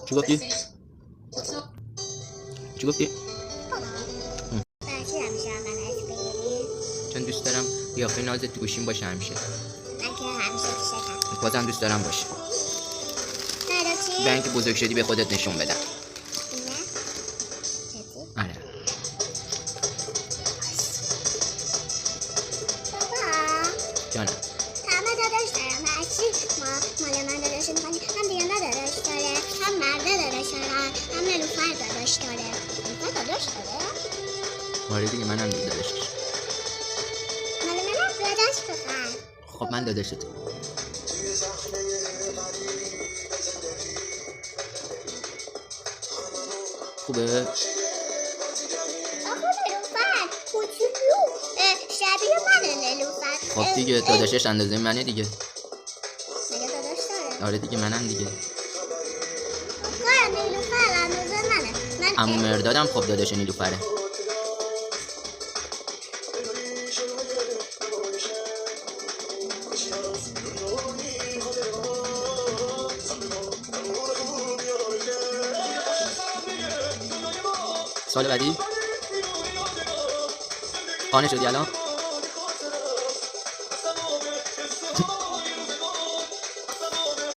چی گفتی؟ چی گفتی؟ بچه همیشه من عکس بگیری؟ چون دوست دارم قیافه نازت تو گوشیم باشه همیشه. من که همیشه پیشتم. بازم دوست دارم باشه. برای چی؟ برای اینکه بزرگ شدی به خودت نشون بدم. نه؟ جدی؟ آره. بابا جانم. همه داداش دارم. هرچی مال من داداش میکنی هم دیانا داداش داره، هم مرده داداش داره، هم نیلوفر داداش داره. نیلوفر داداش داره؟ آره دیگه منم داداشش. مال منم داداش بخر. خب من داداشتم. خوبه؟ آخه نیلوفر کوچولو شبیه منه نیلوفر. خب دیگه داداشش اندازه منه دیگه. مگه داداش داره؟ آره دیگه منم دیگه. کار نیلوفر اندازه منه. من عمو مردادم خب داداش نیلوفره. سال بعدی؟ قانع شدی الان؟